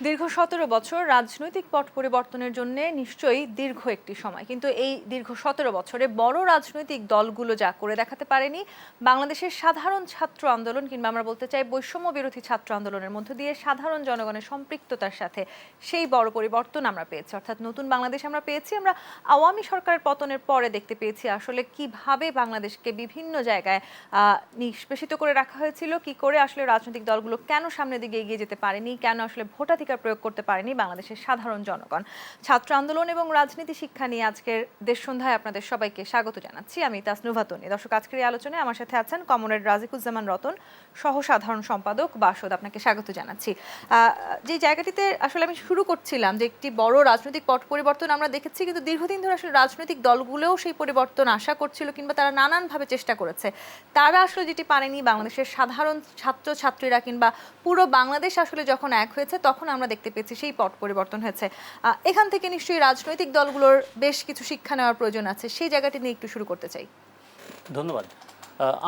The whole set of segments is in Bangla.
দীর্ঘ ১৭ বছর রাজনৈতিক পট পরিবর্তনের জন্য নিশ্চয়ই দীর্ঘ একটি সময়, কিন্তু এই দীর্ঘ ১৭ বছরে বড় রাজনৈতিক দলগুলো যা করে দেখাতে পারেনি, বাংলাদেশের সাধারণ ছাত্র আন্দোলন কিংবা আমরা বলতে চাই বৈষম্য বিরোধী ছাত্র আন্দোলনের মধ্য দিয়ে সাধারণ জনগণের সম্পৃক্ততার সাথে সেই বড় পরিবর্তন আমরা পেয়েছি। অর্থাৎ নতুন বাংলাদেশ আমরা পেয়েছি। আমরা আওয়ামী সরকারের পতনের পরে দেখতে পেয়েছি আসলে কিভাবে বাংলাদেশকে বিভিন্ন জায়গায় নিষ্পেষিত করে রাখা হয়েছিল, কি করে আসলে রাজনৈতিক দলগুলো কেন সামনের দিকে এগিয়ে যেতে পারেনি, কেন আসলে ভোটাধিকার প্রয়োগ করতে পারেনি বাংলাদেশের সাধারণ জনগণ। ছাত্র আন্দোলন এবং রাজনীতি শিক্ষা নিয়ে আজকের দেশ সন্ধ্যায় আপনাদের সবাইকে স্বাগত জানাচ্ছি। আমি তাসনুভা তনি। দর্শক, আজকের এই আলোচনায় আমার সাথে আছেন কমরেড রাজিকুজ্জামান রতন, সহ সাধারণ সম্পাদক বাসদ। আপনাকে স্বাগত জানাচ্ছি। যে জায়গাটিতে আসলে আমি শুরু করছিলাম যে একটি বড় রাজনৈতিক পট পরিবর্তন আমরা দেখেছি, কিন্তু দীর্ঘদিন ধরে আসলে রাজনৈতিক দলগুলোও সেই পরিবর্তন আশা করছিল কিংবা তারা নানানভাবে চেষ্টা করেছে। তারা আসলে যেটি পারেনি, বাংলাদেশের সাধারণ ছাত্র ছাত্রীরা কিংবা পুরো বাংলাদেশ আসলে যখন এক হয়েছে তখন আমরা দেখতে পেয়েছি সেই পট পরিবর্তন হয়েছে। এখান থেকে নিশ্চয়ই রাজনৈতিক দলগুলোর বেশ কিছু শিক্ষা নেওয়ার প্রয়োজন আছে। সেই জায়গাটি নিয়ে একটু শুরু করতে চাই। ধন্যবাদ।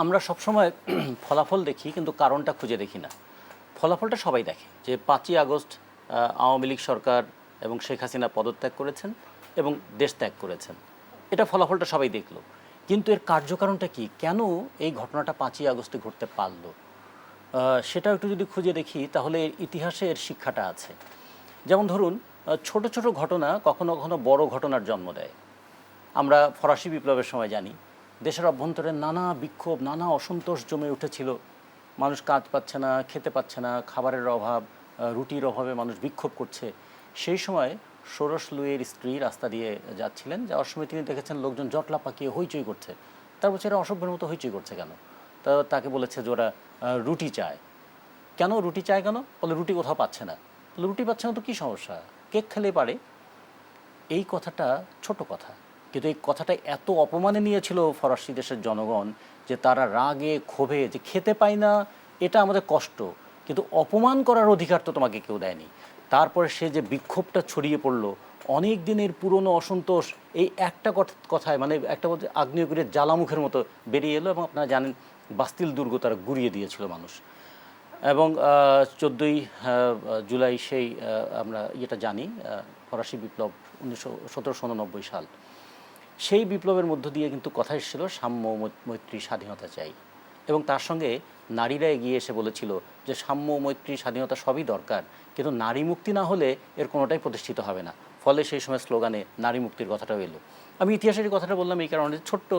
আমরা সবসময় ফলাফল দেখি, কিন্তু কারণটা খুঁজে দেখি না। ফলাফলটা সবাই দেখে যে 5ই আগস্ট আওয়ামী লীগ সরকার এবং শেখ হাসিনা পদত্যাগ করেছেন এবং দেশ ত্যাগ করেছেন। এটা ফলাফলটা সবাই দেখলো, কিন্তু এর কার্যকারণটা কি, কেন এই ঘটনাটা 5ই আগস্টে ঘটতে পারলো, সেটা একটু যদি খুঁজে দেখি তাহলে ইতিহাসে এর শিক্ষাটা আছে। যেমন ধরুন, ছোট ছোট ঘটনা কখনো কখনো বড় ঘটনার জন্ম দেয়। আমরা ফরাসি বিপ্লবের সময় জানি দেশের অভ্যন্তরে নানা বিক্ষোভ, নানা অসন্তোষ জমে উঠেছিল। মানুষ কাজ পাচ্ছে না, খেতে পাচ্ছে না, খাবারের অভাব, রুটির অভাবে মানুষ বিক্ষোভ করছে। সেই সময় ষোড়শ লুইয়ের স্ত্রী রাস্তা দিয়ে যাচ্ছিলেন, যাওয়ার সময় তিনি দেখেছেন লোকজন জটলা পাকিয়ে হইচই করছে। তার বলছে এরা অসভ্যের মতো হইচই করছে কেন? তাকে বলেছে যে ওরা রুটি চায়। কেন রুটি চায় কেন? বলে রুটি কোথাও পাচ্ছে না। বলে রুটি পাচ্ছে না তো কী সমস্যা, কেক খেলেই পারে। এই কথাটা ছোট কথা, কিন্তু এই কথাটা এত অপমানে নিয়েছিল ফরাসি দেশের জনগণ যে তারা রাগে ক্ষোভে যে খেতে পায় না এটা আমাদের কষ্ট, কিন্তু অপমান করার অধিকার তো তোমাকে কেউ দেয়নি। তারপরে সে যে বিক্ষোভটা ছড়িয়ে পড়লো, অনেক দিনের পুরনো অসন্তোষ এই একটা কথায়, মানে একটা বলতে আগ্নেয়গিরির জ্বালামুখের মতো বেরিয়ে এলো। এবং আপনারা জানেন বাস্তিল দুর্গ তারা গুঁড়িয়ে দিয়েছিল মানুষ। এবং 14ই জুলাই সেই আমরা ইয়েটা জানি, ফরাসি বিপ্লব 1789 সাল। সেই বিপ্লবের মধ্য দিয়ে কিন্তু কথা এসেছিল সাম্য, মৈত্রী, স্বাধীনতা চাই। এবং তার সঙ্গে নারীরা এগিয়ে এসে বলেছিল যে সাম্য, মৈত্রী, স্বাধীনতা সবই দরকার, কিন্তু নারী মুক্তি না হলে এর কোনোটাই প্রতিষ্ঠিত হবে না। ফলে সেই সময় স্লোগানে নারী মুক্তির কথাটাও এলো। আমি ইতিহাসের কথাটা বললাম এই কারণে, ছোট্ট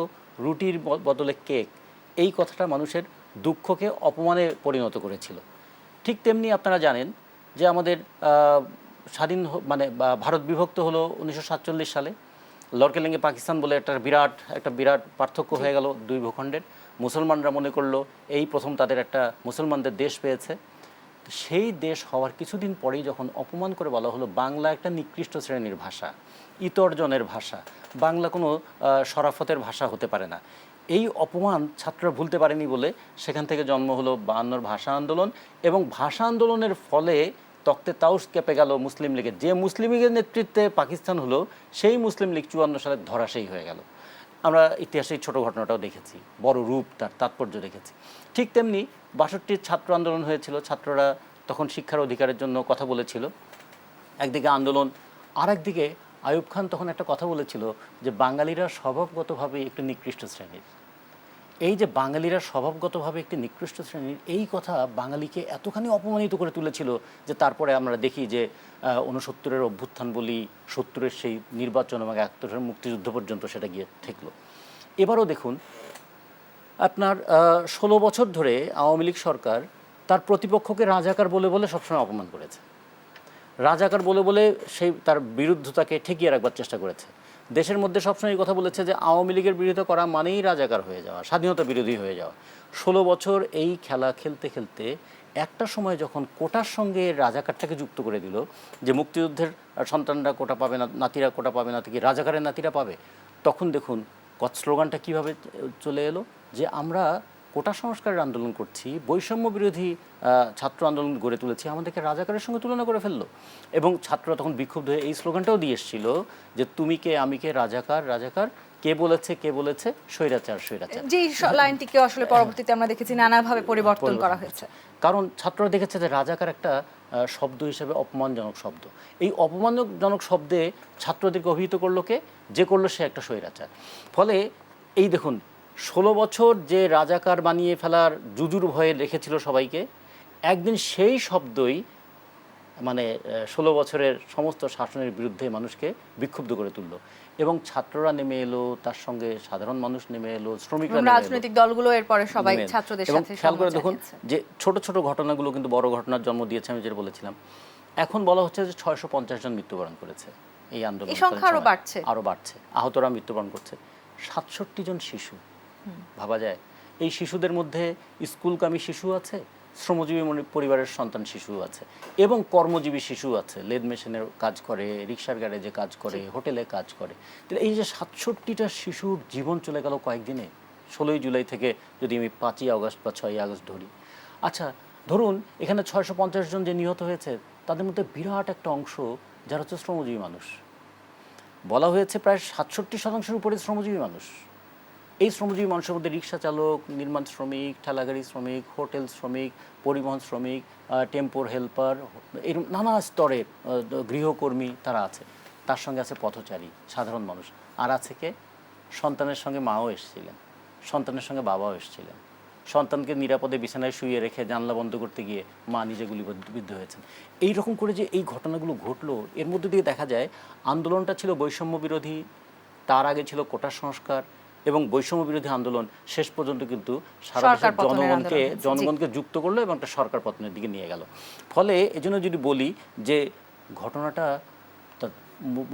রুটির বদলে কেক, এই কথাটা মানুষের দুঃখকে অপমানে পরিণত করেছিল। ঠিক তেমনি আপনারা জানেন যে আমাদের স্বাধীন মানে ভারত বিভক্ত হলো 1947 সালে। লড়কেলেঙ্গে পাকিস্তান বলে একটা বিরাট পার্থক্য হয়ে গেল দুই ভূখণ্ডের। মুসলমানরা মনে করলো এই প্রথম তাদের একটা মুসলমানদের দেশ পেয়েছে। সেই দেশ হওয়ার কিছুদিন পরেই যখন অপমান করে বলা হলো বাংলা একটা নিকৃষ্ট শ্রেণীর ভাষা, ইতর্জনের ভাষা, বাংলা কোনো শরাফতের ভাষা হতে পারে না, এই অপমান ছাত্ররা ভুলতে পারেনি বলে সেখান থেকে জন্ম হলো 52 ভাষা আন্দোলন। এবং ভাষা আন্দোলনের ফলে তক্তে তাউস কেঁপে গেল মুসলিম লীগের। যে মুসলিম লীগের নেতৃত্বে পাকিস্তান হলো, সেই মুসলিম লীগ 54 সালে ধরাশায়ী হয়ে গেল। আমরা ইতিহাসে এই ছোটো ঘটনাটাও দেখেছি, বড় রূপ তার তাৎপর্য দেখেছি। ঠিক তেমনি 62 ছাত্র আন্দোলন হয়েছিল। ছাত্ররা তখন শিক্ষার অধিকারের জন্য কথা বলেছিল, একদিকে আন্দোলন, আর একদিকে আইয়ুব খান তখন একটা কথা বলেছিল যে বাঙালিরা স্বভাবগতভাবে একটি নিকৃষ্ট শ্রেণীর। এই যে বাঙালিরা স্বভাবগতভাবে একটি নিকৃষ্ট শ্রেণীর, এই কথা বাঙালিকে এতখানি অপমানিত করে তুলেছিল যে তারপরে আমরা দেখি যে 69-এর অভ্যুত্থান বলি, 70-এর সেই নির্বাচন এবং 71-এর মুক্তিযুদ্ধ পর্যন্ত সেটা গিয়ে ঠেকলো। এবারও দেখুন আপনার 16 বছর ধরে আওয়ামী লীগ সরকার তার প্রতিপক্ষকে রাজাকার বলে বলে সবসময় অপমান করেছে। রাজাকার বলে বলে সেই তার বিরুদ্ধতাকে ঠেকিয়ে রাখবার চেষ্টা করেছে। দেশের মধ্যে সবসময় এই কথা বলেছে যে আওয়ামী লীগের বিরোধিতা করা মানেই রাজাকার হয়ে যাওয়া, স্বাধীনতা বিরোধী হয়ে যাওয়া। 16 বছর এই খেলা খেলতে খেলতে একটা সময় যখন কোটার সঙ্গে রাজাকারটাকে যুক্ত করে দিল, যে মুক্তিযুদ্ধের সন্তানরা কোটা পাবে না, নাতিরা কোটা পাবে না, থেকে রাজাকারের নাতিরা পাবে, তখন দেখুন স্লোগানটা কীভাবে চলে এলো যে আমরা কোটা সংস্কারের আন্দোলন করছি, বৈষম্য বিরোধী ছাত্র আন্দোলন গড়ে তুলেছি, আমাদেরকে রাজাকারের সঙ্গে তুলনা করে ফেললো। এবং ছাত্ররা তখন বিক্ষুব্ধ হয়ে এই স্লোগানটাও দিয়ে এসেছিল যে তুমি কে আমি কে রাজাকার, রাজাকার কে বলেছে স্বৈরাচার স্বৈরাচার। যে লাইনটিকে আসলে পরবর্তীতে আমরা দেখেছি নানাভাবে পরিবর্তন করা হয়েছে। কারণ ছাত্ররা দেখেছে যে রাজাকার একটা শব্দ হিসেবে অপমানজনক শব্দ। এই অপমানজনক শব্দে ছাত্রদেরকে অভিহিত করলো কে, যে করলো সে একটা স্বৈরাচার। ফলে এই দেখুন 16 বছর যে রাজাকার বানিয়ে ফেলার জুজুর ভয়ে রেখেছিল সবাইকে, একদিন সেই শব্দই মানে 16 বছরের সমস্ত শাসনের বিরুদ্ধে মানুষকে বিক্ষুব্ধ করে তুললো। এবং ছাত্ররা নেমে এলো, তার সঙ্গে সাধারণ মানুষ নেমে এলো, শ্রমিকরা নেমে এলো, রাজনৈতিক দলগুলো এরপরে সবাই ছাত্রদের সাথে খেয়াল করে দেখুন যে ছোট ছোট ঘটনাগুলো কিন্তু বড় ঘটনার জন্ম দিয়েছে। আমি যেটা বলেছিলাম, এখন বলা হচ্ছে যে 650 জন মৃত্যুবরণ করেছে এই আন্দোলন, এই সংখ্যা আরো বাড়ছে, আহতরা মৃত্যুবরণ করছে। 67 জন শিশু, ভাবা যায়। এই শিশুদের মধ্যে স্কুলগামী শিশু আছে, শ্রমজীবী পরিবারের সন্তান শিশু আছে, এবং কর্মজীবী শিশু আছে, লেদ মেশিনের কাজ করে, রিক্সার গ্যারেজে কাজ করে, হোটেলে কাজ করে। তাহলে এই যে 67টা শিশুর জীবন চলে গেল কয়েকদিনে, 16ই জুলাই থেকে যদি আমি 5ই আগস্ট বা 6ই আগস্ট ধরি। আচ্ছা ধরুন এখানে 650 জন যে নিহত হয়েছে, তাদের মধ্যে বিরাট একটা অংশ যারা হচ্ছে শ্রমজীবী মানুষ। বলা হয়েছে প্রায় 67% উপরে শ্রমজীবী মানুষ। এই শ্রমজীবী মানুষের মধ্যে রিক্সা চালক, নির্মাণ শ্রমিক, ঠেলাগাড়ি শ্রমিক, হোটেল শ্রমিক, পরিবহন শ্রমিক, টেম্পোর হেল্পার, এরকম নানা স্তরের গৃহকর্মী তারা আছে। তার সঙ্গে আছে পথচারী, সাধারণ মানুষ। আর আছে কে, সন্তানের সঙ্গে মাও এসেছিলেন, সন্তানের সঙ্গে বাবাও এসেছিলেন। সন্তানকে নিরাপদে বিছানায় শুয়ে রেখে জানলা বন্ধ করতে গিয়ে মা নিজে গুলিবিদ্ধ হয়েছেন। এই রকম করে যে এই ঘটনাগুলো ঘটলো, এর মধ্যে দিয়ে দেখা যায় আন্দোলনটা ছিল বৈষম্য বিরোধী, তার আগে ছিল কোটা সংস্কার, এবং বৈষম্য বিরোধী আন্দোলন শেষ পর্যন্ত কিন্তু সারা দেশের জনগণকে যুক্ত করলো এবং একটা সরকার পতনের দিকে নিয়ে গেল। ফলে এজন্য যদি বলি যে ঘটনাটা,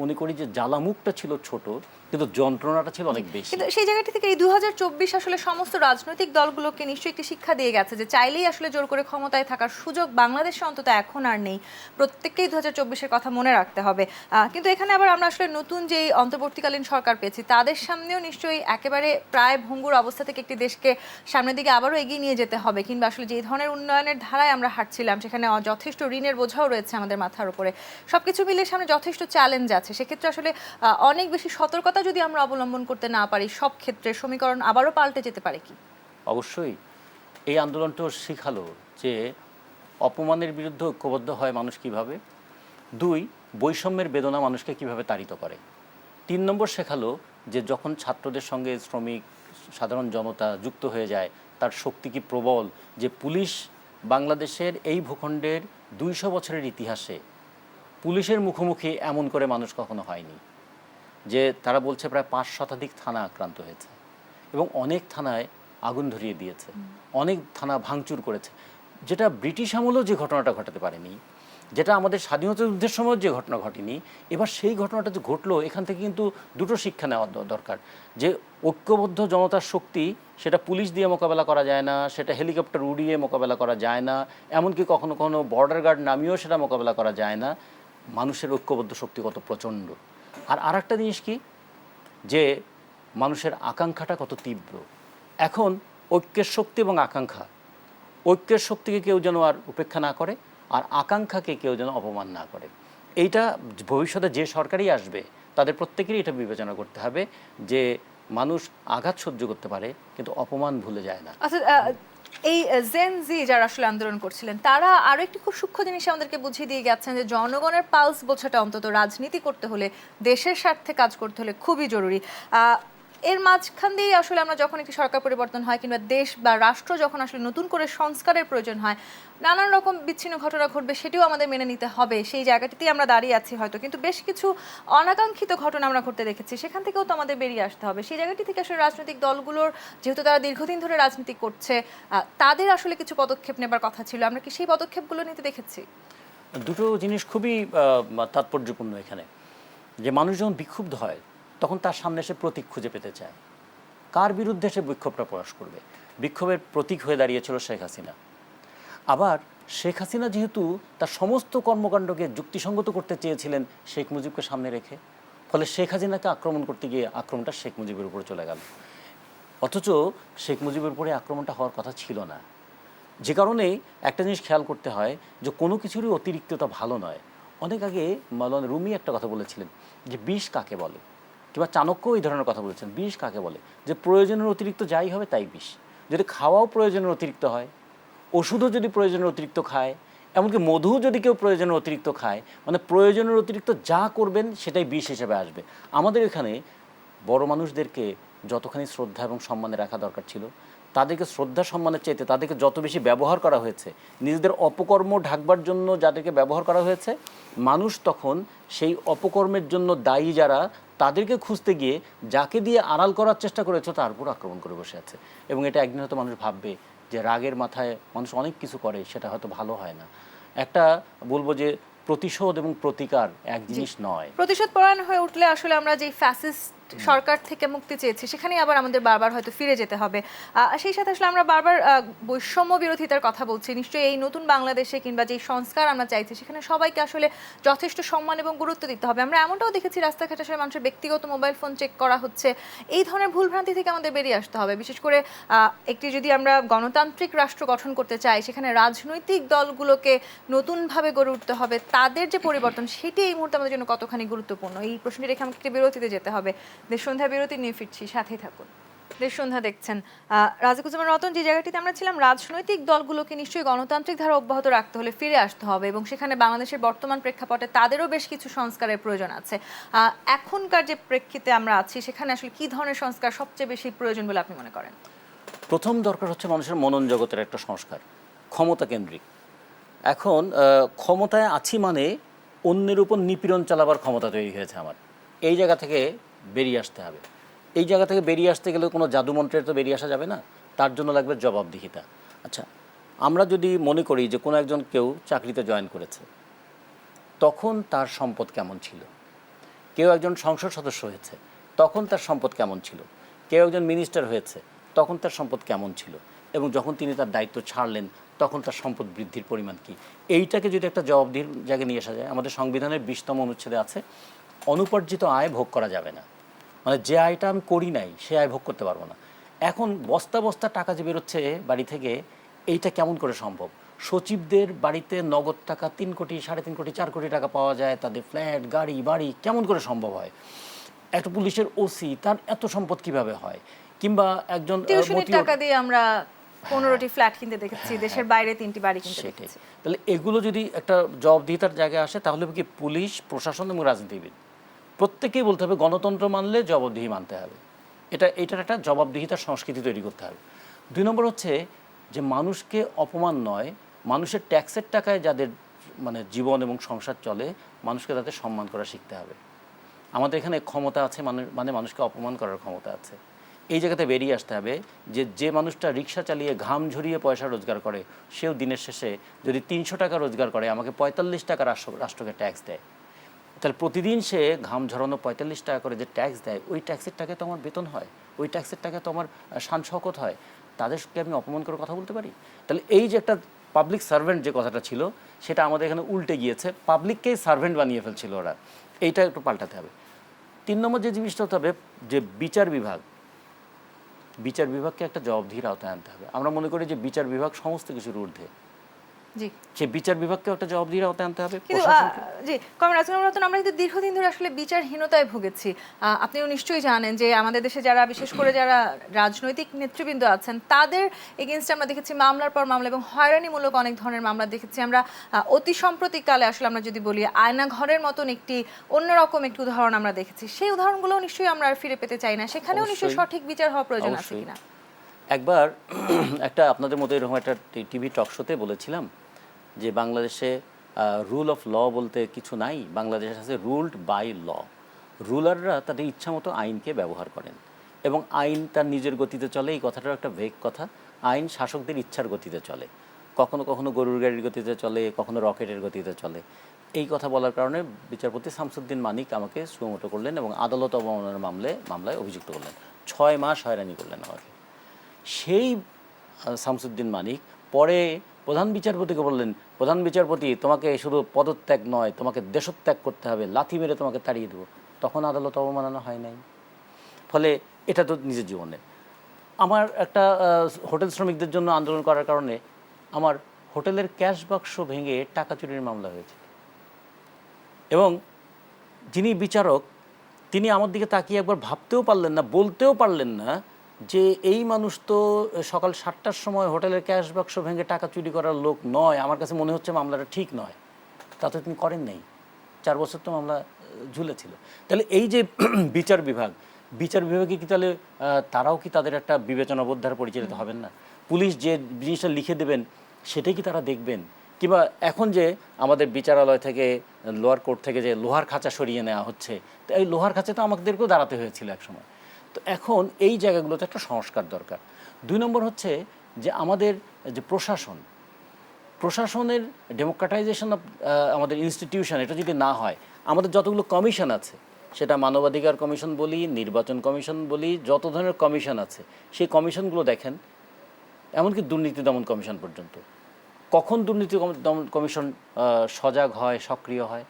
মনে করি যে জ্বালামুখটা ছিল ছোট, কিন্তু যন্ত্রণাটা ছিল অনেক বেশি। কিন্তু সেই জায়গাটি থেকে এই 2024 আসলে সমস্ত রাজনৈতিক দলগুলোকে নিশ্চয়ই একটি শিক্ষা দিয়ে গেছে যে চাইলেই আসলে জোর করে ক্ষমতায় থাকার সুযোগ বাংলাদেশে অন্তত এখন আর নেই। প্রত্যেককেই 2024-এর কথা মনে রাখতে হবে। কিন্তু এখানে আবার আমরা আসলে নতুন যে অন্তর্বর্তীকালীন সরকার পেয়েছি, তাদের সামনেও নিশ্চয়ই একেবারে প্রায় ভঙ্গুর অবস্থা থেকে একটি দেশকে সামনের দিকে আবারও এগিয়ে নিয়ে যেতে হবে, কিংবা আসলে যে ধরনের উন্নয়নের ধারায় আমরা হাঁটছিলাম সেখানে যথেষ্ট ঋণের বোঝাও রয়েছে আমাদের মাথার উপরে। সবকিছু মিলে সামনে যথেষ্ট চ্যালেঞ্জ আছে। সেক্ষেত্রে আসলে অনেক বেশি সতর্কতা যদি আমরা অবলম্বন করতে না পারি, সব ক্ষেত্রে সমীকরণ আবারও পাল্টে যেতে পারে কি? অবশ্যই এই আন্দোলনটা শিখালো যে অপমানের বিরুদ্ধে ঐক্যবদ্ধ হয় মানুষ কিভাবে, 2 বৈষম্যের বেদনা মানুষকে কিভাবে তাড়িত করে, 3 নম্বর শেখালো যে যখন ছাত্রদের সঙ্গে শ্রমিক সাধারণ জনতা যুক্ত হয়ে যায় তার শক্তি কি প্রবল, যে পুলিশ বাংলাদেশের এই ভূখণ্ডের 200 বছরের ইতিহাসে পুলিশের মুখোমুখি এমন করে মানুষ কখনো হয়নি। যে তারা বলছে প্রায় 5 শতাধিক থানা আক্রান্ত হয়েছে এবং অনেক থানায় আগুন ধরিয়ে দিয়েছে, অনেক থানা ভাঙচুর করেছে, যেটা ব্রিটিশ আমলেও যে ঘটনাটা ঘটাতে পারেনি, যেটা আমাদের স্বাধীনতা যুদ্ধের সময়ও যে ঘটনা ঘটেনি, এবার সেই ঘটনাটা যে ঘটলো, এখান থেকে কিন্তু দুটো শিক্ষা নেওয়া দরকার। যে ঐক্যবদ্ধ জনতার শক্তি, সেটা পুলিশ দিয়ে মোকাবেলা করা যায় না, সেটা হেলিকপ্টার উড়িয়ে মোকাবেলা করা যায় না, এমনকি কখনো কখনো বর্ডার গার্ড নামিয়েও সেটা মোকাবেলা করা যায় না। মানুষের ঐক্যবদ্ধ শক্তি কত প্রচণ্ড। আর একটা জিনিস কি, যে মানুষের আকাঙ্ক্ষাটা কত তীব্র। এখন ঐক্যের শক্তি এবং আকাঙ্ক্ষা, ঐক্যের শক্তিকে কেউ যেন আর উপেক্ষা না করে, আর আকাঙ্ক্ষাকে কেউ যেন অপমান না করে। এইটা ভবিষ্যতে যে সরকারই আসবে তাদের প্রত্যেকেরই এটা বিবেচনা করতে হবে যে মানুষ আঘাত সহ্য করতে পারে কিন্তু অপমান ভুলে যায় না। আচ্ছা, এই জেন জি যারা আসলে আন্দোলন করছিলেন, তারা আরো একটি খুব সূক্ষ্ম জিনিস আমাদেরকে বুঝিয়ে দিয়ে গেছেন যে জনগণের পালস বোঝাটা অন্তত রাজনীতি করতে হলে, দেশের স্বার্থে কাজ করতে হলে খুবই জরুরি। এর মাঝখান দিয়ে আসলে আমরা যখন একটি সরকার পরিবর্তন হয় কিংবা দেশ বা রাষ্ট্র যখন আসলে নতুন করে সংস্কারের প্রয়োজন হয়, নানান রকম বিচ্ছিন্ন ঘটনা ঘটবে, সেটিও আমাদের মেনে নিতে হবে। সেই জায়গাটিতেই আমরা দাঁড়িয়ে আছি হয়তো, কিন্তু বেশ কিছু অনাকাঙ্ক্ষিত ঘটনা আমরা ঘটতে দেখেছি, সেখান থেকেও তো আমাদের বেরিয়ে আসতে হবে। সেই জায়গাটি থেকে আসলে রাজনৈতিক দলগুলোর, যেহেতু তারা দীর্ঘদিন ধরে রাজনীতি করছে, তাদের আসলে কিছু পদক্ষেপ নেবার কথা ছিল। আমরা কি সেই পদক্ষেপগুলো নিতে দেখেছি? দুটো জিনিস খুবই তাৎপর্যপূর্ণ এখানে। যে মানুষ যখন বিক্ষুব্ধ হয় তখন তার সামনে সে প্রতীক খুঁজে পেতে চায়, কার বিরুদ্ধে সে বিক্ষোভটা প্রকাশ করবে। বিক্ষোভের প্রতীক হয়ে দাঁড়িয়েছিল শেখ হাসিনা। আবার শেখ হাসিনা যেহেতু তার সমস্ত কর্মকাণ্ডকে যুক্তিসঙ্গত করতে চেয়েছিলেন শেখ মুজিবকে সামনে রেখে, ফলে শেখ হাসিনাকে আক্রমণ করতে গিয়ে আক্রমণটা শেখ মুজিবের উপরে চলে গেল। অথচ শেখ মুজিবের উপরে আক্রমণটা হওয়ার কথা ছিল না। যে কারণে একটা জিনিস খেয়াল করতে হয় যে কোনো কিছুরই অতিরিক্ততা ভালো নয়। অনেক আগে মাওলানা রুমি একটা কথা বলেছিলেন যে বিষ কাকে বলে, কিংবা চাণক্য এই ধরনের কথা বলেছেন। বিষ কাকে বলে? যে প্রয়োজনের অতিরিক্ত যাই হবে তাই বিষ। যদি খাওয়াও প্রয়োজনের অতিরিক্ত হয়, ওষুধও যদি প্রয়োজনের অতিরিক্ত খায়, এমনকি মধু যদি কেউ প্রয়োজনের অতিরিক্ত খায়, মানে প্রয়োজনের অতিরিক্ত যা করবেন সেটাই বিষ হিসেবে আসবে। আমাদের এখানে বড় মানুষদেরকে যতখানি শ্রদ্ধা এবং সম্মানে রাখা দরকার ছিল, তাদেরকে শ্রদ্ধা সম্মানের চাইতে তাদেরকে যত বেশি ব্যবহার করা হয়েছে, নিজেদের অপকর্ম ঢাকবার জন্য যাদেরকে ব্যবহার করা হয়েছে, মানুষ তখন সেই অপকর্মের জন্য দায়ী যারা, তাদেরকে খুঁজতে গিয়ে যাকে দিয়ে আড়াল করার চেষ্টা করেছে তার উপর আক্রমণ করে বসে আছে। এবং এটা একদিন হয়তো মানুষ ভাববে যে রাগের মাথায় মানুষ অনেক কিছু করে, সেটা হয়তো ভালো হয় না। একটা বলবো যে প্রতিশোধ এবং প্রতিকার এক জিনিস নয়। প্রতিশোধ পরায়ণ হয়ে উঠলে আসলে আমরা যে ফ্যাসিস্ট সরকার থেকে মুক্তি চেয়েছি সেখানেই আবার আমাদের বারবার হয়তো ফিরে যেতে হবে। সেই সাথে আসলে আমরা বারবার বৈষম্য বিরোধিতার কথা বলছি। নিশ্চয়ই এই নতুন বাংলাদেশে কিংবা যে সংস্কার আমরা চাইছি সেখানে সবাইকে আসলে যথেষ্ট সম্মান এবং গুরুত্ব দিতে হবে। আমরা এমনটাও দেখেছি রাস্তাঘাটে আসলে মানুষের ব্যক্তিগত মোবাইল ফোন চেক করা হচ্ছে। এই ধরনের ভুলভ্রান্তি থেকে আমাদের বেরিয়ে আসতে হবে। বিশেষ করে একটি যদি আমরা গণতান্ত্রিক রাষ্ট্র গঠন করতে চাই, সেখানে রাজনৈতিক দলগুলোকে নতুনভাবে গড়ে উঠতে হবে। তাদের যে পরিবর্তন সেটি এই মুহূর্তে আমাদের জন্য কতখানি গুরুত্বপূর্ণ, এই প্রশ্নটি রেখে আমাকে একটি বিরতিতে যেতে হবে। দেশ সন্ধ্যা বিরতি নিয়ে ফিরছি, সাথেই থাকুন। দেশ সন্ধ্যা দেখছেন। রাজিকুজ্জামান রতন, যে জায়গাটিতে আমরা ছিলাম, রাজনৈতিক দলগুলোকে নিশ্চয়ই গণতান্ত্রিক ধারা অব্যাহত রাখতে হলে ফিরে আসতে হবে এবং সেখানে বাংলাদেশের বর্তমান প্রেক্ষাপটে তাদেরও বেশ কিছু সংস্কারের প্রয়োজন আছে। এখনকার যে প্রেক্ষিতে আমরা আছি সেখানে আসলে কি ধরনের সংস্কার সবচেয়ে বেশি প্রয়োজন বলে আপনি মনে করেন? প্রথম দরকার হচ্ছে মানুষের মনন জগতের একটা সংস্কার, ক্ষমতা কেন্দ্রিক। এখন ক্ষমতায় আছি মানে অন্যের উপর নিপীড়ন চালাবার ক্ষমতা তৈরি হয়েছে আমার। এই জায়গা থেকে বেরিয়ে আসতে হবে। এই জায়গা থেকে বেরিয়ে আসতে গেলে কোনো জাদুমন্ত্রের তো বেরিয়ে আসা যাবে না, তার জন্য লাগবে জবাবদিহিতা। আচ্ছা, আমরা যদি মনে করি যে কোনো একজন কেউ চাকরিতে জয়েন করেছে, তখন তার সম্পদ কেমন ছিল, কেউ একজন সংসদ সদস্য হয়েছে, তখন তার সম্পদ কেমন ছিল, কেউ একজন মিনিস্টার হয়েছে, তখন তার সম্পদ কেমন ছিল, এবং যখন তিনি তার দায়িত্ব ছাড়লেন তখন তার সম্পদ বৃদ্ধির পরিমাণ কী, এইটাকে যদি একটা জবাবদিহির জায়গায় নিয়ে আসা যায়। আমাদের সংবিধানের 20তম অনুচ্ছেদে আছে, অনুপার্জিত আয় ভোগ করা যাবে না। মানে যে আয়টা আমি করি নাই সে আয় ভোগ করতে পারবো না। এখন বস্তা বস্তা টাকা যে বেরোচ্ছে বাড়ি থেকে, এইটা কেমন করে সম্ভব? সচিবদের বাড়িতে নগদ টাকা 3 কোটি, 3.5 কোটি, 4 কোটি টাকা পাওয়া যায়, তাদের ফ্ল্যাট, গাড়ি, বাড়ি, কেমন করে সম্ভব হয়? একটা পুলিশের ওসি, তার এত সম্পদ কিভাবে হয়? কিংবা একজন টিউশনির টাকা দিয়ে আমরা 15টি ফ্ল্যাট কিনতে দেখেছি, দেশের বাইরে 3টি বাড়ি কিনতে দেখেছি। তাহলে এগুলো যদি একটা জবাবদিহিতার জায়গায় আসে, তাহলে কি পুলিশ, প্রশাসন এবং রাজনীতিবিদ প্রত্যেকেই বলতে হবে গণতন্ত্র মানলে জবাবদিহি মানতে হবে। এটার একটা জবাবদিহিতার সংস্কৃতি তৈরি করতে হবে। 2 নম্বর হচ্ছে যে মানুষকে অপমান নয়, মানুষের ট্যাক্সের টাকায় যাদের মানে জীবন এবং সংসার চলে, মানুষকে তাদের সম্মান করা শিখতে হবে। আমাদের এখানে ক্ষমতা আছে, মানে মানুষকে অপমান করার ক্ষমতা আছে। এই জায়গাতে বেরিয়ে আসতে হবে যে যে মানুষটা রিক্সা চালিয়ে ঘাম ঝরিয়ে পয়সা রোজগার করে, সেও দিনের শেষে যদি 300 টাকা রোজগার করে, আমাকে 45 টাকা রাষ্ট্রকে ট্যাক্স দেয়। তাহলে প্রতিদিন সে ঘাম ঝরানো 45 টাকা করে যে ট্যাক্স দেয়, ওই ট্যাক্সের টাকায় তো আমার বেতন হয়, ওই ট্যাক্সের টাকায় তো আমার শান শওকত হয়। তাদেরকে আমি অপমান করে কথা বলতে পারি? তাহলে এই যে একটা পাবলিক সার্ভেন্ট যে কথাটা ছিল, সেটা আমাদের এখানে উল্টে গিয়েছে, পাবলিককেই সার্ভেন্ট বানিয়ে ফেলছিল ওরা। এইটা একটু পাল্টাতে হবে। 3 নম্বর যে জিনিসটা হতে হবে যে বিচার বিভাগকে একটা জবাবদিহির আওতায় আনতে হবে। আমরা মনে করি যে বিচার বিভাগ সমস্ত কিছুর ঊর্ধ্বে। জি, সে বিচার বিভাগকে একটা জবাবদিহির আওতায় আনতে হবে। কিন্তু জি কমরেড রাজিকুজ্জামান রতন, আমরা কিন্তু দীর্ঘদিন ধরে আসলে বিচারহীনতায় ভুগেছি। আপনিও নিশ্চয়ই জানেন যে আমাদের দেশে যারা, বিশেষ করে যারা রাজনৈতিক নেতৃবৃন্দ আছেন, তাদের এগেইনস্টে আমরা দেখেছি মামলার পর মামলা এবং হয়রানিমূলক অনেক ধরনের মামলা দেখেছি আমরা। অতি সাম্প্রতিককালে আসলে আমরা যদি বলি, আয়না ঘরের মতন একটি অন্যরকম একটি উদাহরণ আমরা দেখেছি। সেই উদাহরণগুলো নিশ্চয়ই আমরা আর ফিরে পেতে চাই না। সেখানেও নিশ্চয়ই সঠিক বিচার হওয়া প্রয়োজন আছে কিনা? একবার একটা আপনাদের মতো এরকম একটা টিভি টক শোতে বলেছিলাম যে বাংলাদেশে রুল অফ ল বলতে কিছু নাই, বাংলাদেশে আছে রুলড বাই ল। রুলাররা তাদের ইচ্ছা মতো আইনকে ব্যবহার করেন এবং আইন তার নিজের গতিতে চলে। এই কথাটার একটা ভেগ কথা। আইন শাসকদের ইচ্ছার গতিতে চলে, কখনো কখনো গরুর গাড়ির গতিতে চলে, কখনো রকেটের গতিতে চলে। এই কথা বলার কারণে বিচারপতি শামসুদ্দিন মানিক আমাকে সুমোটো করলেন এবং আদালত অবমাননার মামলায় অভিযুক্ত করলেন। 6 মাস হয়রানি করলেন আমাকে। সেই শামসুদ্দিন মানিক পরে প্রধান বিচারপতিকে বললেন, প্রধান বিচারপতি, তোমাকে শুধু পদত্যাগ নয়, তোমাকে দেশত্যাগ করতে হবে, লাথি মেরে তোমাকে তাড়িয়ে দেবো। তখন আদালত অবমাননা হয় নাই। ফলে এটা তো নিজের জীবনে। আমার একটা হোটেল শ্রমিকদের জন্য আন্দোলন করার কারণে আমার হোটেলের ক্যাশ বাক্স ভেঙে টাকা চুরির মামলা হয়েছে এবং যিনি বিচারক তিনি আমার দিকে তাকিয়ে একবার ভাবতেও পারলেন না, বলতেও পারলেন না যে এই মানুষ তো সকাল 7টার সময় হোটেলের ক্যাশ বাক্স ভেঙে টাকা চুরি করার লোক নয়, আমার কাছে মনে হচ্ছে মামলাটা ঠিক নয়। তা তো তিনি করেন নাই, 4 বছর তো মামলা ঝুলেছিল। তাহলে এই যে বিচার বিভাগে কি তাহলে তারাও কি তাদের একটা বিবেচনাবোধ দ্বারা পরিচালিত হবেন না? পুলিশ যে জিনিসটা লিখে দেবেন সেটাই কি তারা দেখবেন? কিংবা এখন যে আমাদের বিচারালয় থেকে লোয়ার কোর্ট থেকে যে লোহার খাঁচা সরিয়ে নেওয়া হচ্ছে, তো এই লোহার খাঁচা তো আমাদেরকেও দাঁড়াতে হয়েছিল একসময়। তো এখন এই জায়গাগুলোতে একটা সংস্কার দরকার। 2 নম্বর হচ্ছে যে আমাদের যে প্রশাসনের ডেমোক্রেটাইজেশন অফ আমাদের ইনস্টিটিউশন, এটা যদি না হয়, আমাদের যতগুলো কমিশন আছে, সেটা মানবাধিকার কমিশন বলি, নির্বাচন কমিশন বলি, যত ধরনের কমিশন আছে, সেই কমিশনগুলো দেখেন, এমনকি দুর্নীতি দমন কমিশন পর্যন্ত, কখন দুর্নীতি দমন কমিশন সজাগ হয়, সক্রিয় হয়?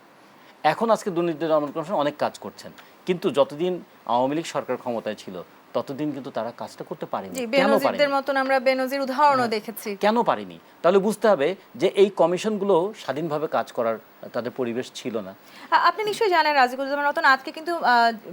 এখন আজকে দুর্নীতি দমন কমিশন অনেক কাজ করছেন, কিন্তু যতদিন আওয়ামী লীগ সরকার ক্ষমতায় ছিল ততদিন কিন্তু তারা কাজটা করতে পারেনি। কেন পারেনি? মতন আমরা বেনজির উদাহরণও দেখেছি। কেন পারেনি? তাহলে বুঝতে হবে যে এই কমিশনগুলো স্বাধীনভাবে কাজ করার তাদের পরিবেশ ছিল না। আপনি নিশ্চয়ই জানেন রাজিকুজ্জামান রতন, আজকে কিন্তু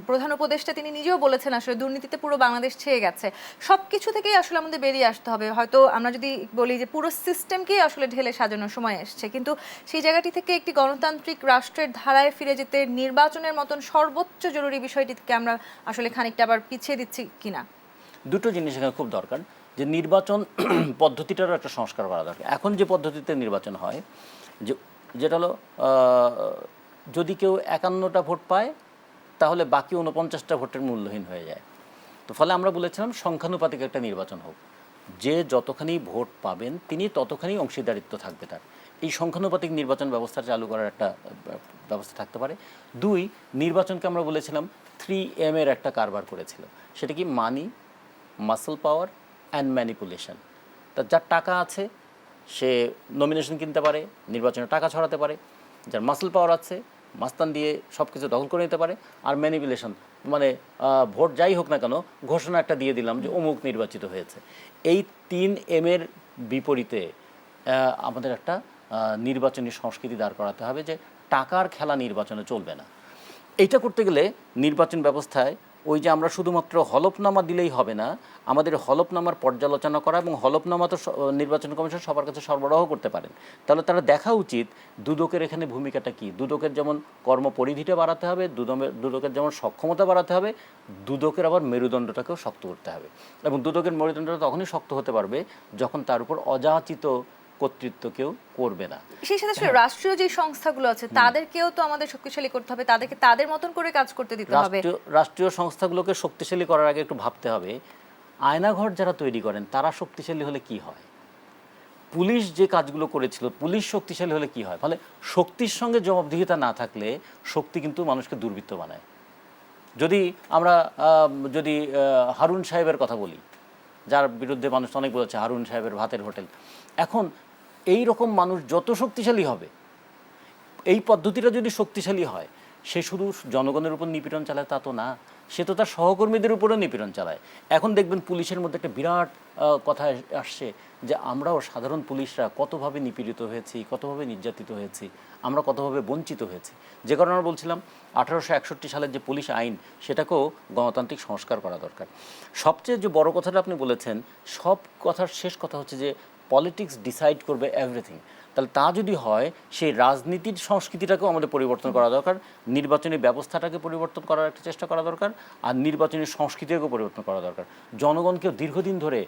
প্রধান উপদেষ্টা তিনি নিজেও বলেছেন আসলে দুর্নীতিতে পুরো বাংলাদেশ ছেয়ে গেছে। সবকিছু থেকেই আসলে আমাদের বেরিয়ে আসতে হবে। হয়তো আমরা যদি বলি যে পুরো সিস্টেমকেই আসলে ঢেলে সাজানোর সময় এসছে, কিন্তু সেই জায়গাটি থেকে একটি গণতান্ত্রিক রাষ্ট্রের ধারায় ফিরে যেতে নির্বাচনের মতন সর্বোচ্চ জরুরি বিষয়টিকে আমরা আসলে খানিকটা আবার পিছিয়ে দিচ্ছি কিনা? দুটো জিনিস এখানে খুব দরকার, যে নির্বাচন পদ্ধতিটারও একটা সংস্কার করা দরকার। এখন যে পদ্ধতিতে নির্বাচন হয়, যেটা হলো যদি কেউ 51টা ভোট পায় তাহলে বাকি 49টা ভোটের মূল্যহীন হয়ে যায়। তো ফলে আমরা বলেছিলাম সংখ্যানুপাতিক একটা নির্বাচন হোক, যে যতখানি ভোট পাবেন তিনি ততখানি অংশীদারিত্ব থাকবে তার। এই সংখ্যানুপাতিক নির্বাচন ব্যবস্থা চালু করার একটা ব্যবস্থা থাকতে পারে। 2, নির্বাচনকে আমরা বলেছিলাম 3M এর একটা কারবার করেছিল, সেটা কি? মানি, মাসল পাওয়ার অ্যান্ড ম্যানিপুলেশন। তা যার টাকা আছে সে নমিনেশন কিনতে পারে, নির্বাচনে টাকা ছড়াতে পারে। যার মাসল পাওয়ার আছে মাস্তান দিয়ে সব কিছু দখল করে নিতে পারে। আর ম্যানিপুলেশন মানে ভোট যাই হোক না কেন, ঘোষণা একটা দিয়ে দিলাম যে অমুক নির্বাচিত হয়েছে। এই 3M এর বিপরীতে আমাদের একটা নির্বাচনী সংস্কৃতি দাঁড় করাতে হবে, যে টাকার খেলা নির্বাচনে চলবে না। এইটা করতে গেলে নির্বাচন ব্যবস্থায় ওই যে আমরা শুধুমাত্র হলফনামা দিলেই হবে না, আমাদের হলফনামার পর্যালোচনা করা, এবং হলফনামা তো নির্বাচন কমিশন সবার কাছে সরবরাহ করতে পারেন। তাহলে তারা দেখা উচিত দুদকের এখানে ভূমিকাটা কী। দুদকের যেমন কর্মপরিধিটা বাড়াতে হবে, দুদকের যেমন সক্ষমতা বাড়াতে হবে, দুদকের আবার মেরুদণ্ডটাকেও শক্ত করতে হবে। এবং দুদকের মেরুদণ্ডটা তখনই শক্ত হতে পারবে যখন তার উপর অযাচিত কর্তৃত্ব কেউ করবে না। সেই সাথে আসলে রাষ্ট্রীয় যে সংস্থাগুলো আছে তাদেরকেও তো আমাদের শক্তিশালী করতে হবে, তাদেরকে তাদের মতন করে কাজ করতে দিতে হবে। রাষ্ট্রীয় সংস্থাগুলোকে শক্তিশালী করার আগে একটু ভাবতে হবে, আয়নাঘর যারা তৈরি করেন তারা শক্তিশালী হলে কি হয়, পুলিশ যে কাজগুলো করেছিল পুলিশ শক্তিশালী হলে কি হয়। ফলে শক্তির সঙ্গে জবাবদিহিতা না থাকলে শক্তি কিন্তু মানুষকে দুর্বৃত্ত বানায়। আমরা যদি হারুন সাহেবের কথা বলি, যার বিরুদ্ধে মানুষ অনেক বলেছে হারুন সাহেবের ভাতের হোটেল, এখন এই রকম মানুষ যত শক্তিশালী হবে, এই পদ্ধতিটা যদি শক্তিশালী হয়, সে শুধু জনগণের উপর নিপীড়ন চালায় তা তো না, সে তো তার সহকর্মীদের উপরেও নিপীড়ন চালায়। এখন দেখবেন পুলিশের মধ্যে একটা বিরাট কথা আসছে যে আমরাও সাধারণ পুলিশরা কতভাবে নিপীড়িত হয়েছি, কতভাবে নির্যাতিত হয়েছি, আমরা কতভাবে বঞ্চিত হয়েছি। যে কারণে আমরা বলছিলাম 1861 সালের যে পুলিশ আইন, সেটাকেও গণতান্ত্রিক সংস্কার করা দরকার। সবচেয়ে যে বড় কথাটা আপনি বলেছেন, সব কথার শেষ কথা হচ্ছে যে পলিটিক্স ডিসাইড করবে এভরিথিং। তাহলে তা যদি হয়, সেই রাজনীতির সংস্কৃতিটাকেও আমাদের পরিবর্তন করা দরকার, নির্বাচনী ব্যবস্থাটাকে পরিবর্তন করার একটা চেষ্টা করা দরকার, আর নির্বাচনী সংস্কৃতিকেও পরিবর্তন করা দরকার। জনগণকেও দীর্ঘদিন ধরে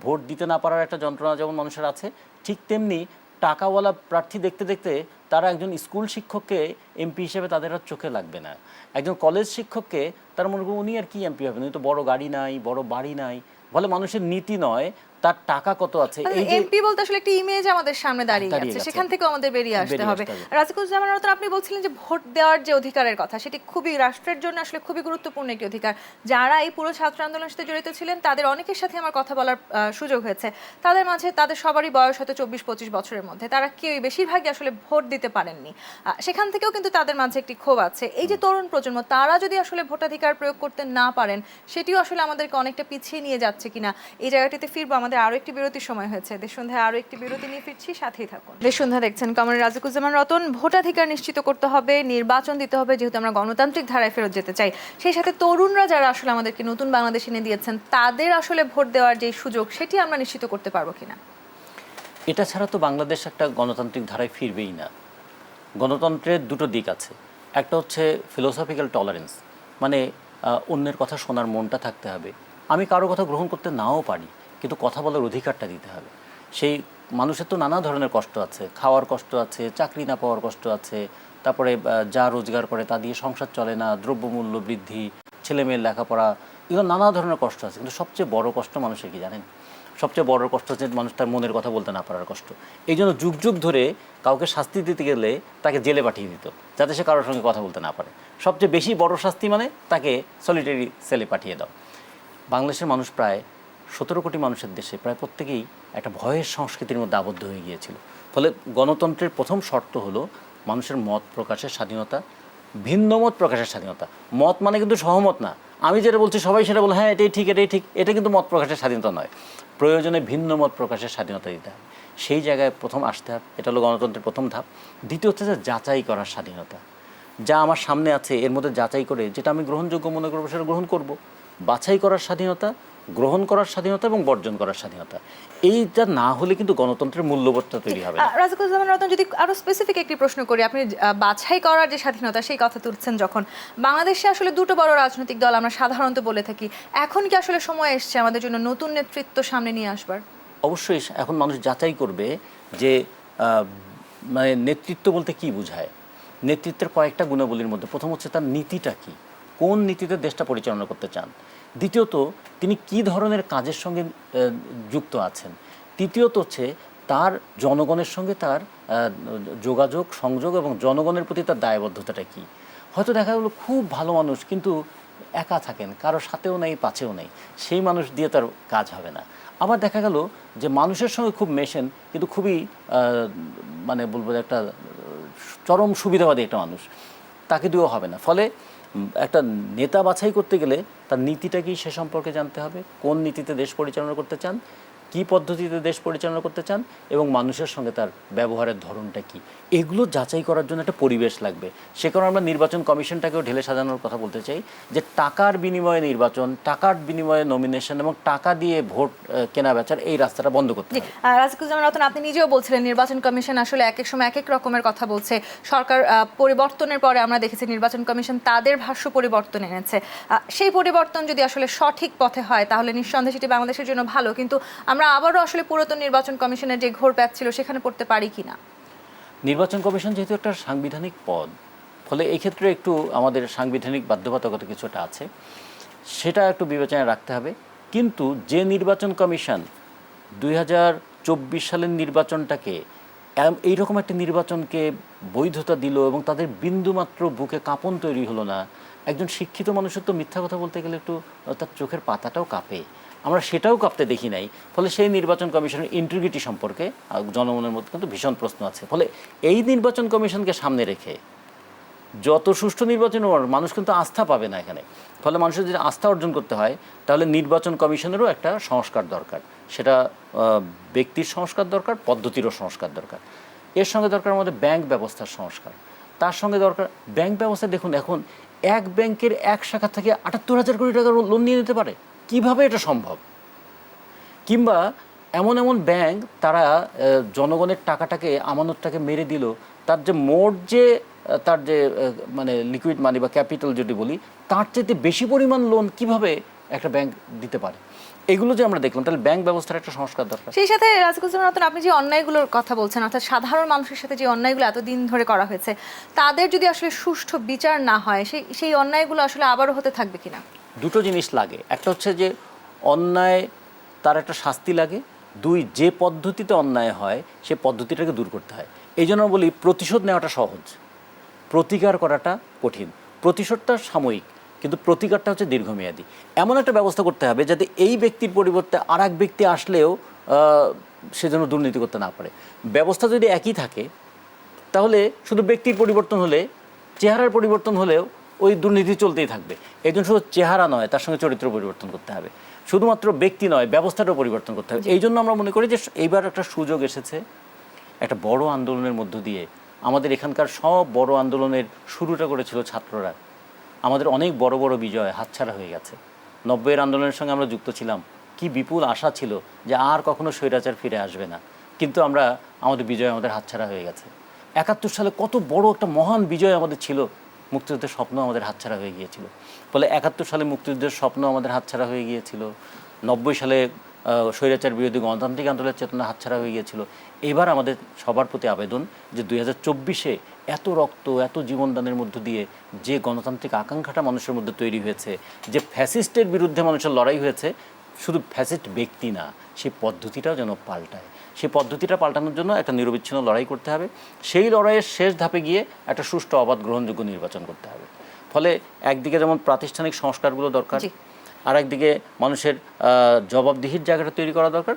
ভোট দিতে না পারার একটা যন্ত্রণা যেমন মানুষের আছে, ঠিক তেমনি টাকাওয়ালা প্রার্থী দেখতে দেখতে তারা একজন স্কুল শিক্ষককে এমপি হিসেবে তাদের আর চোখে লাগবে না। একজন কলেজ শিক্ষককে তার মনে করুন উনি আর কি এমপি হবেন, উনি তো বড় গাড়ি নাই, বড় বাড়ি নাই। বলে মানুষের নীতি নয়, তার টাকা কত আছে। এই যে এমপি বলতে আসলে একটা ইমেজ আমাদের সামনে দাঁড়িয়ে আছে, সেখান থেকে আমাদের বেরিয়ে আসতে হবে। রাজিকুজ্জামান রতন, আপনি বলছিলেন যে ভোট দেওয়ার যে অধিকারের কথা, সেটি খুবই রাষ্ট্রের জন্য আসলে খুবই গুরুত্বপূর্ণ একটি অধিকার। যারা এই পুরো ছাত্র আন্দোলনের সাথে জড়িত ছিলেন তাদের অনেকের সাথে আমার কথা বলার সুযোগ হয়েছে। তাদের মাঝে তাদের সবারই বয়স হয়তো 24-25 বছরের মধ্যে, তারা কেউই বেশিরভাগই আসলে ভোট দিতে পারেননি। সেখান থেকেও কিন্তু তাদের মাঝে একটি ক্ষোভ আছে। এই যে তরুণ প্রজন্ম, তারা যদি আসলে ভোটাধিকার প্রয়োগ করতে না পারেন, সেটিও আসলে আমাদেরকে অনেকটা পিছিয়ে নিয়ে যাচ্ছে কিনা, এই জায়গাটিতে ফিরবো। আমাদের আমাদের আরও একটি বিরতির সময় হয়েছে। দেশসন্ধ্যায় আরও একটি বিরতি নিয়ে ফিরছি, সাথেই থাকুন। দেশসন্ধ্যা দেখছেন, কমরেড রাজিকুজ্জামান রতন। ভোটাধিকার নিশ্চিত করতে হবে, নির্বাচন দিতে হবে, যেহেতু আমরা গণতান্ত্রিক ধারায় ফেরত যেতে চাই। সেই সাথে তরুণরা যারা আসলে আমাদেরকে নতুন বাংলাদেশ এনে দিয়েছেন, তাদের আসলে ভোট দেওয়ার যে সুযোগ, সেটি আমরা নিশ্চিত করতে পারবো কিনা? এটা ছাড়া তো বাংলাদেশ একটা গণতান্ত্রিক ধারায় ফিরবেই না। গণতন্ত্রের দুটো দিক আছে, একটা হচ্ছে ফিলোসফিক্যাল টলারেন্স, মানে অন্যের কথা শোনার মনটা থাকতে হবে। আমি কারো কথা গ্রহণ করতে নাও পারি, কিন্তু কথা বলার অধিকারটা দিতে হবে। সেই মানুষের তো নানা ধরনের কষ্ট আছে, খাওয়ার কষ্ট আছে, চাকরি না পাওয়ার কষ্ট আছে, তারপরে যা রোজগার করে তা দিয়ে সংসার চলে না, দ্রব্যমূল্য বৃদ্ধি, ছেলেমেয়ের লেখাপড়া, এগুলো নানা ধরনের কষ্ট আছে। কিন্তু সবচেয়ে বড় কষ্ট মানুষের কি জানেন? সবচেয়ে বড় কষ্ট হচ্ছে মানুষ তার মনের কথা বলতে না পারার কষ্ট। এই জন্য যুগ যুগ ধরে কাউকে শাস্তি দিতে গেলে তাকে জেলে পাঠিয়ে দিত, যাতে সে কারোর সঙ্গে কথা বলতে না পারে। সবচেয়ে বেশি বড় শাস্তি মানে তাকে সলিটারি সেলে পাঠিয়ে দাও। বাংলাদেশের মানুষ প্রায় 17 কোটি মানুষের দেশে প্রায় প্রত্যেকেই একটা ভয়ের সংস্কৃতির মধ্যে আবদ্ধ হয়ে গিয়েছিল। ফলে গণতন্ত্রের প্রথম শর্ত হলো মানুষের মত প্রকাশের স্বাধীনতা, ভিন্ন মত প্রকাশের স্বাধীনতা। মত মানে কিন্তু সহমত না, আমি যেটা বলছি সবাই সেটা বলে হ্যাঁ এটাই ঠিক এটাই ঠিক, এটা কিন্তু মত প্রকাশের স্বাধীনতা নয়। প্রয়োজনে ভিন্ন মত প্রকাশের স্বাধীনতা দিতে হবে, সেই জায়গায় প্রথম আসতে হবে। এটা হলো গণতন্ত্রের প্রথম ধাপ। দ্বিতীয় হচ্ছে যে যাচাই করার স্বাধীনতা। যা আমার সামনে আছে এর মধ্যে যাচাই করে যেটা আমি গ্রহণযোগ্য মনে করবো সেটা গ্রহণ করব। বাছাই করার স্বাধীনতা, গ্রহণ করার স্বাধীনতা এবং বর্জন করার স্বাধীনতা, এইটা না হলে কিন্তু গণতন্ত্রের মূল্যবোধটা তৈরি হবে না। রাজিকুজ্জামান রতন, যদি আরো স্পেসিফিক একটি প্রশ্ন করি, আপনি বাছাই করার যে স্বাধীনতা সেই কথা তুলছেন যখন, বাংলাদেশে আসলে দুটো বড় রাজনৈতিক দল আমরা সাধারণত বলে থাকি, এখন কি আসলে সময় এসছে আমাদের জন্য নতুন নেতৃত্ব সামনে নিয়ে আসবার? অবশ্যই এখন মানুষ যাচাই করবে যে মানে নেতৃত্ব বলতে কি বোঝায়। নেতৃত্বের কয়েকটা গুণাবলীর মধ্যে প্রথম হচ্ছে তার নীতিটা কি, কোন নীতিতে দেশটা পরিচালনা করতে চান। দ্বিতীয়ত তিনি কি ধরনের কাজের সঙ্গে যুক্ত আছেন। তৃতীয়ত হচ্ছে তার জনগণের সঙ্গে তার যোগাযোগ সংযোগ এবং জনগণের প্রতি তার দায়বদ্ধতাটা কি। হয়তো দেখা গেলো খুব ভালো মানুষ কিন্তু একা থাকেন, কারো সাথেও নেই পাছেও নেই, সেই মানুষ দিয়ে তার কাজ হবে না। আবার দেখা গেল যে মানুষের সঙ্গে খুব মেশেন কিন্তু খুবই মানে বলবো একটা চরম সুবিধাবাদী একটা মানুষ, তাকে দিয়েও হবে না। ফলে একটা নেতা বাছাই করতে গেলে তার নীতিটা কি সে সম্পর্কে জানতে হবে, কোন নীতিতে দেশ পরিচালনা করতে চান, কী পদ্ধতিতে দেশ পরিচালনা করতে চান এবং মানুষের সঙ্গে তার ব্যবহারের ধরনটা কি, এগুলো যাচাই করার জন্য একটা পরিবেশ লাগবে। সে কারণে আমরা নির্বাচন কমিশনটাকেও ঢেলে সাজানোর কথা বলতে চাই যে টাকার বিনিময়ে নির্বাচন, টাকার বিনিময়ে নমিনেশন এবং টাকা দিয়ে ভোট কেনা বেচার এই রাস্তাটা বন্ধ করতে হবে। রাজিকুজ্জামান রতন, আপনি নিজেও বলছিলেন নির্বাচন কমিশন আসলে এক এক সময় এক এক রকমের কথা বলছে। সরকার পরিবর্তনের পরে আমরা দেখেছি নির্বাচন কমিশন তাদের ভাষ্য পরিবর্তন এনেছে। সেই পরিবর্তন যদি আসলে সঠিক পথে হয় তাহলে নিঃসন্দেহে সেটি বাংলাদেশের জন্য ভালো, কিন্তু আমরা আবারও আসলে পুরাতন নির্বাচন কমিশনের যে ঘোর প্যাচ ছিল সেখানে পড়তে পারি কিনা? নির্বাচন কমিশন যেহেতু একটা সাংবিধানিক পদ, ফলে এই ক্ষেত্রে একটু আমাদের সাংবিধানিক বাধ্যবাধকতা কিছুটা আছে, সেটা একটু বিবেচনায় রাখতে হবে। কিন্তু যে নির্বাচন কমিশন 2024 সালের নির্বাচনটাকে এইরকম একটা নির্বাচনকে বৈধতা দিল এবং তাদের বিন্দুমাত্র বুকে কাঁপন তৈরি হলো না, একজন শিক্ষিত মানুষের তো মিথ্যা কথা বলতে গেলে একটু তার চোখের পাতাটাও কাঁপে, আমরা সেটাও কাঁপতে দেখি নাই। ফলে সেই নির্বাচন কমিশনের ইন্টিগ্রিটি সম্পর্কে জনগণের মধ্যে কিন্তু ভীষণ প্রশ্ন আছে। ফলে এই নির্বাচন কমিশনকে সামনে রেখে যত সুষ্ঠু নির্বাচন মানুষ কিন্তু আস্থা পাবে না এখানে। ফলে মানুষের যদি আস্থা অর্জন করতে হয় তাহলে নির্বাচন কমিশনেরও একটা সংস্কার দরকার, সেটা ব্যক্তির সংস্কার দরকার, পদ্ধতিরও সংস্কার দরকার। এর সঙ্গে দরকার আমাদের ব্যাংক ব্যবস্থার সংস্কার, তার সঙ্গে দরকার ব্যাংক ব্যবস্থা। দেখুন এখন এক ব্যাংকের এক শাখা থেকে 78,000 কোটি টাকার লোন নিয়ে নিতে পারে, কিভাবে এটা সম্ভব? কিংবা এমন এমন ব্যাংক তারা জনগণের টাকাটাকে আমানতটাকে মেরে দিল, তার যে মোট যে তার যে মানে লিকুইড মানি বা ক্যাপিটাল যদি বলি তার চাইতে বেশি পরিমাণ লোন কিভাবে একটা ব্যাংক দিতে পারে, এগুলো যে আমরা দেখলাম। তাহলে ব্যাংক ব্যবস্থার একটা সংস্কার দরকার। সেই সাথে রাজিকুজ্জামান রতন, আপনি যে অন্যায়গুলোর কথা বলছেন, অর্থাৎ সাধারণ মানুষের সাথে যে অন্যায়গুলো এতদিন ধরে করা হয়েছে, তাদের যদি আসলে সুষ্ঠু বিচার না হয় সেই অন্যায়গুলো আসলে আবারও হতে থাকবে কিনা? দুটো জিনিস লাগে, একটা হচ্ছে যে অন্যায় তার একটা শাস্তি লাগে, দুই যে পদ্ধতিতে অন্যায় হয় সে পদ্ধতিটাকে দূর করতে হয়। এই জন্য বলি প্রতিশোধ নেওয়াটা সহজ, প্রতিকার করাটা কঠিন। প্রতিশোধটা সাময়িক কিন্তু প্রতিকারটা হচ্ছে দীর্ঘমেয়াদী। এমন একটা ব্যবস্থা করতে হবে যাতে এই ব্যক্তির পরিবর্তে আর এক ব্যক্তি আসলেও সে যেন দুর্নীতি করতে না পারে। ব্যবস্থা যদি একই থাকে তাহলে শুধু ব্যক্তির পরিবর্তন হলে, চেহারার পরিবর্তন হলেও ওই দুর্নীতি চলতেই থাকবে। এই জন্য শুধু চেহারা নয়, তার সঙ্গে চরিত্র পরিবর্তন করতে হবে। শুধুমাত্র ব্যক্তি নয়, ব্যবস্থাটাও পরিবর্তন করতে হবে। এই জন্য আমরা মনে করি যে এইবার একটা সুযোগ এসেছে, একটা বড় আন্দোলনের মধ্য দিয়ে। আমাদের এখানকার সব বড় আন্দোলনের শুরুটা করেছিল ছাত্ররা। আমাদের অনেক বড় বড় বিজয় হাতছাড়া হয়ে গেছে। 90-এর আন্দোলনের সঙ্গে আমরা যুক্ত ছিলাম, কি বিপুল আশা ছিল যে আর কখনো স্বৈরাচার ফিরে আসবে না, কিন্তু আমাদের বিজয় আমাদের হাতছাড়া হয়ে গেছে। 71 সালে কত বড় একটা মহান বিজয় আমাদের ছিল, মুক্তিযুদ্ধের স্বপ্ন আমাদের হাতছাড়া হয়ে গিয়েছিল। ফলে 71 সালে মুক্তিযুদ্ধের স্বপ্ন আমাদের হাতছাড়া হয়ে গিয়েছিল। 90 সালে স্বৈরাচার বিরোধী গণতান্ত্রিক আন্দোলনের চেতনা হাতছাড়া হয়ে গিয়েছিল। এবার আমাদের সবার প্রতি আবেদন যে 2024-এ এত রক্ত, এত জীবনদানের মধ্য দিয়ে যে গণতান্ত্রিক আকাঙ্ক্ষাটা মানুষের মধ্যে তৈরি হয়েছে, যে ফ্যাসিস্টের বিরুদ্ধে মানুষের লড়াই হয়েছে, শুধু ফ্যাসিস্ট ব্যক্তি না, সেই পদ্ধতিটাও যেন পাল্টায়। সেই পদ্ধতিটা পাল্টানোর জন্য একটা নিরবিচ্ছিন্ন লড়াই করতে হবে। সেই লড়াইয়ের শেষ ধাপে গিয়ে একটা সুষ্ঠু, অবাধ, গ্রহণযোগ্য নির্বাচন করতে হবে। ফলে একদিকে যেমন প্রাতিষ্ঠানিক সংস্কারগুলো দরকার, আর একদিকে মানুষের জবাবদিহির জায়গাটা তৈরি করা দরকার।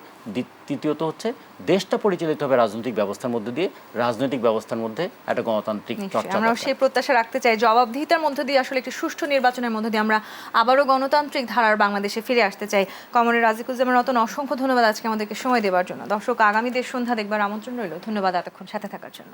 তৃতীয়ত হচ্ছে দেশটা পরিচালিত হবে রাজনৈতিক ব্যবস্থার মধ্যে দিয়ে, রাজনৈতিক ব্যবস্থার মধ্যে একটা গণতান্ত্রিক চর্চা। আমরা সেই প্রত্যাশা রাখতে চাই, জবাবদিহিতার মধ্যে দিয়ে আসলে একটি সুষ্ঠু নির্বাচনের মধ্যে দিয়ে আমরা আবারও গণতান্ত্রিক ধারার বাংলাদেশে ফিরে আসতে চাই। কমরেড রাজিকুজ্জামান রতন, অসংখ্য ধন্যবাদ আজকে আমাদেরকে সময় দেওয়ার জন্য। দর্শক, আগামী দেশ সন্ধ্যা দেখবার আমন্ত্রণ রইল। ধন্যবাদ এতক্ষণ সাথে থাকার জন্য।